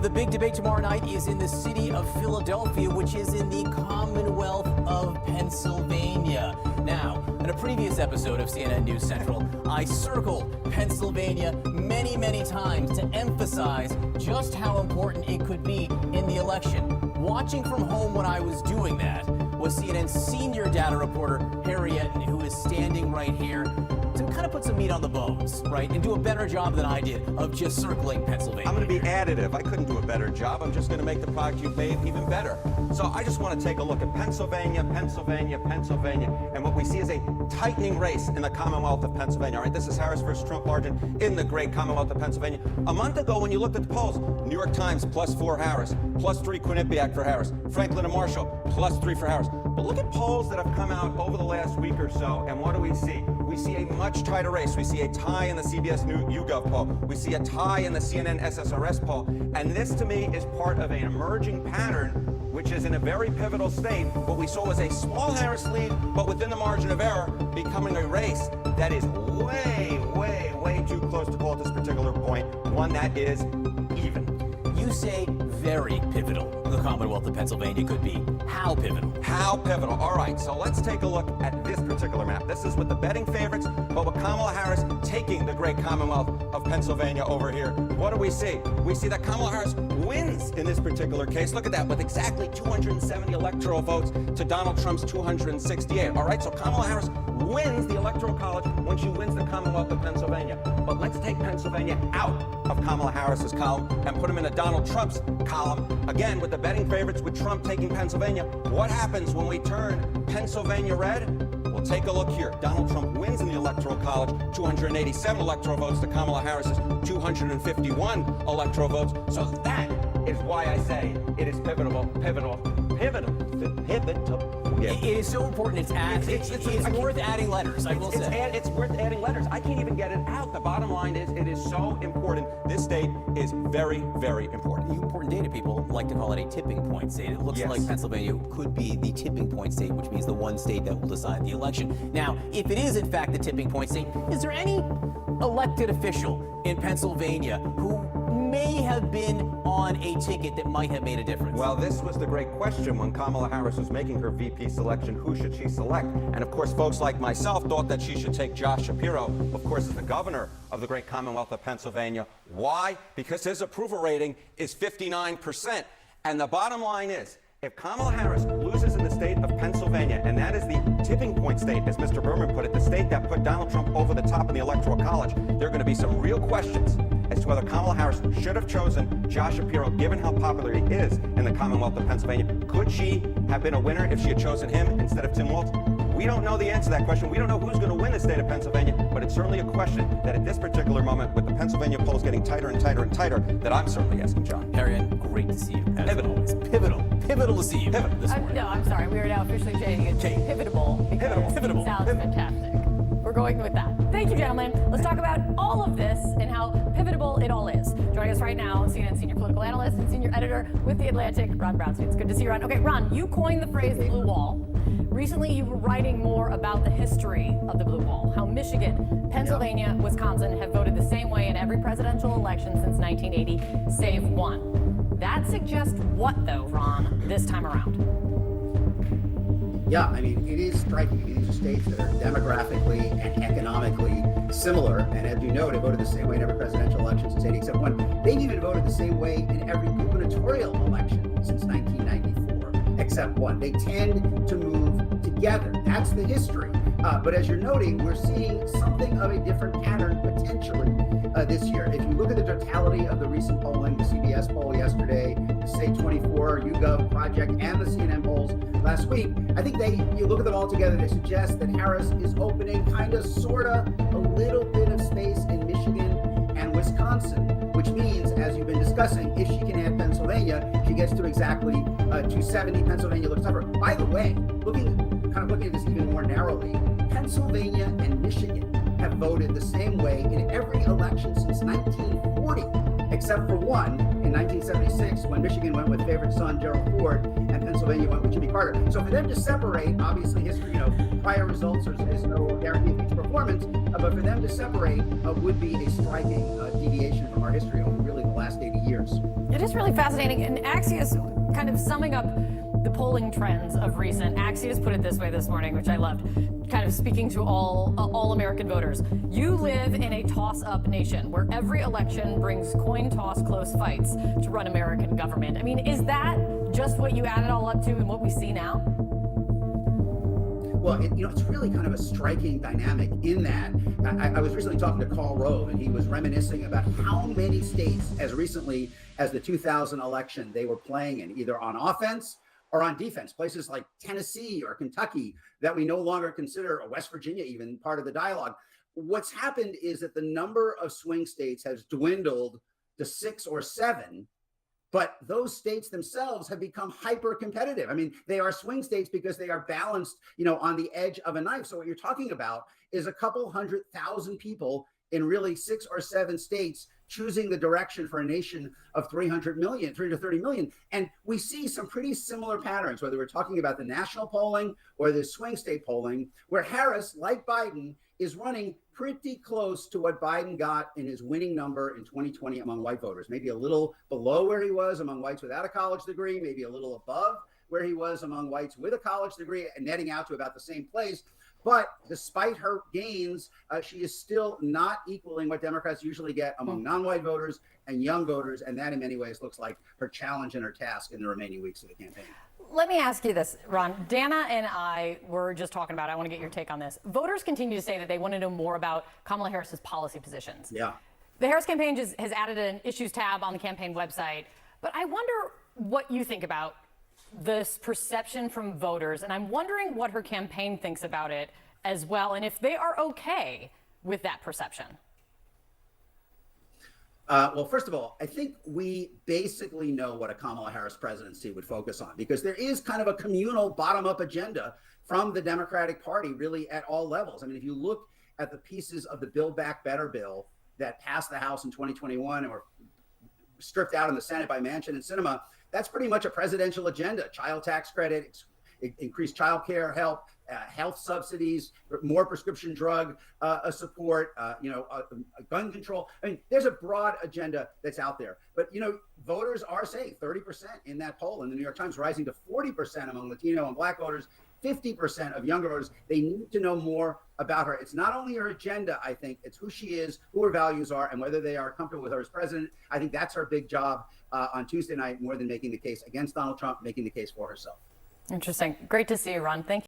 The big debate tomorrow night is in the city of Philadelphia, which is in the Commonwealth of Pennsylvania. Now, in a previous episode of CNN News Central, I circled Pennsylvania many times to emphasize just how important it could be in the election. Watching from home when I was doing that was CNN's senior data reporter, Harry Etten, who is standing right here to kind of put some meat on the bones, right, and do a better job than I did of just circling Pennsylvania. I'm going to be additive. I couldn't do a better job. I'm just going to make the product you've made even better. So I just want to take a look at Pennsylvania, and what we see is a tightening race in the Commonwealth of Pennsylvania. All right, this is Harris versus Trump margin in the great Commonwealth of Pennsylvania. A month ago, when you looked at the polls, New York Times +4 Harris, +3 Quinnipiac for Harris, Franklin and Marshall +3 for Harris. But look at polls that have come out over the last week or so, and what do we see? We see a much tighter race. We see a tie in the CBS YouGov poll. We see a tie in the CNN SSRS poll. And this, to me, is part of an emerging pattern, which is in a very pivotal state. What we saw was a small Harris lead, but within the margin of error, becoming a race that is way too close to call at this particular point, one that is even. You say very pivotal. The Commonwealth of Pennsylvania could be. How pivotal? How pivotal. All right, so let's take a look at this particular map. This is with the betting favorites, but with Kamala Harris taking the great Commonwealth of Pennsylvania over here. What do we see? We see that Kamala Harris wins in this particular case. Look at that, with exactly 270 electoral votes to Donald Trump's 268. All right, so Kamala Harris wins the Electoral College when she wins the Commonwealth of Pennsylvania. But let's take Pennsylvania out of Kamala Harris's column and put him in a Donald Trump's column. Again, with the betting favorites, with Trump taking Pennsylvania. What happens when we turn Pennsylvania red? Well, take a look here. Donald Trump wins in the Electoral College, 287 electoral votes to Kamala Harris's 251 electoral votes. So that is why I say it is pivotal. Yeah. It is so important. It's worth adding letters, I will say. It's worth adding letters. I can't even get it out. The bottom line is it is so important. This state is very important. The important data people like to call it a tipping point state. It looks like Pennsylvania could be the tipping point state, which means the one state that will decide the election. Now, if it is in fact the tipping point state, is there any elected official in Pennsylvania who may have been on a ticket that might have made a difference? Well, this was the great question when Kamala Harris was making her VP selection. Who should she select? And of course, folks like myself thought that she should take Josh Shapiro, of course, as the governor of the great Commonwealth of Pennsylvania. Why? Because his approval rating is 59%. And the bottom line is, if Kamala Harris loses in the state of Pennsylvania, and that is the tipping point state, as Mr. Berman put it, the state that put Donald Trump over the top in the Electoral College, there are going to be some real questions as to whether Kamala Harris should have chosen Josh Shapiro, given how popular he is in the Commonwealth of Pennsylvania. Could she have been a winner if she had chosen him instead of Tim Walz? We don't know the answer to that question. We don't know who's going to win the state of Pennsylvania, but it's certainly a question that at this particular moment, with the Pennsylvania polls getting tighter and tighter, that I'm certainly asking John. Harry, great to see you. Pivotal to see you this morning. No, I'm sorry. We are now officially changing it to pivotable. Pivotable. It sounds fantastic. We're going with that. Thank you, gentlemen. Let's talk about all of this and how pivotable it all is. Joining us right now, CNN senior political analyst and senior editor with The Atlantic, Ron Brownstein. It's good to see you, Ron. Okay, Ron, you coined the phrase the blue wall. Recently, you were writing more about the history of the blue wall, how Michigan, Pennsylvania, Wisconsin have voted the same way in every presidential election since 1980, save one. That suggests what, though, Ron, this time around? Yeah, I mean, it is striking. These are states that are demographically and economically similar. And as you know, they voted the same way in every presidential election since 80, except one. They've even voted the same way in every gubernatorial election since 1994, except one. They tend to move together. That's the history. But as you're noting, we're seeing something of a different pattern potentially this year. If you look at the totality of the recent polling, the CBS poll yesterday, the Say 24, YouGov Project, and the CNN polls last week, I think you look at them all together, they suggest that Harris is opening kind of, sort of, a little bit of space in Michigan and Wisconsin, which means, as you've been discussing, if she can add Pennsylvania, she gets to exactly 270. Pennsylvania looks tougher. By the way, looking at this even more narrowly, Pennsylvania and Michigan have voted the same way in every election since 1940, except for one in 1976 when Michigan went with favorite son Gerald Ford and Pennsylvania Pennsylvania one with Jimmy Carter. So for them to separate, obviously history, prior results is no guarantee of future performance, but for them to separate would be a striking deviation from our history over really the last 80 years. It is really fascinating. And Axios, kind of summing up the polling trends of recent, Axios put it this way this morning, which I loved, kind of speaking to all American voters. You live in a toss-up nation where every election brings coin toss close fights to run American government. I mean, is that just what you add it all up to and what we see now? Well, it's really kind of a striking dynamic in that. I was recently talking to Karl Rove, and he was reminiscing about how many states, as recently as the 2000 election, they were playing in, either on offense or on defense. Places like Tennessee or Kentucky that we no longer consider, or West Virginia even, part of the dialogue. What's happened is that the number of swing states has dwindled to 6 or 7. But those states themselves have become hyper competitive. I mean, they are swing states because they are balanced, on the edge of a knife. So what you're talking about is a couple 100,000 people in really 6 or 7 states choosing the direction for a nation of 300 million, 330 million. And we see some pretty similar patterns, whether we're talking about the national polling or the swing state polling, where Harris, like Biden, is running pretty close to what Biden got in his winning number in 2020 among white voters, maybe a little below where he was among whites without a college degree, maybe a little above where he was among whites with a college degree, and netting out to about the same place. But despite her gains, she is still not equaling what Democrats usually get among non-white voters and young voters. And that in many ways looks like her challenge and her task in the remaining weeks of the campaign. Let me ask you this, Ron. Dana and I were just talking about it. I want to get your take on this. Voters continue to say that they want to know more about Kamala Harris's policy positions. Yeah. The Harris campaign has added an issues tab on the campaign website. But I wonder what you think about this perception from voters. And I'm wondering what her campaign thinks about it as well, and if they are okay with that perception. Well, first of all, I think we basically know what a Kamala Harris presidency would focus on, because there is kind of a communal bottom-up agenda from the Democratic Party really at all levels. I mean, if you look at the pieces of the Build Back Better bill that passed the House in 2021 and were stripped out in the Senate by Manchin and Sinema, that's pretty much a presidential agenda. Child tax credit, increased child care help, health subsidies, more prescription drug support, gun control. I mean, there's a broad agenda that's out there. But, voters are saying 30% in that poll in the New York Times, rising to 40% among Latino and Black voters, 50% of younger voters. They need to know more about her. It's not only her agenda, I think, it's who she is, who her values are, and whether they are comfortable with her as president. I think that's her big job on Tuesday night, more than making the case against Donald Trump, making the case for herself. Interesting. Great to see you, Ron. Thank you.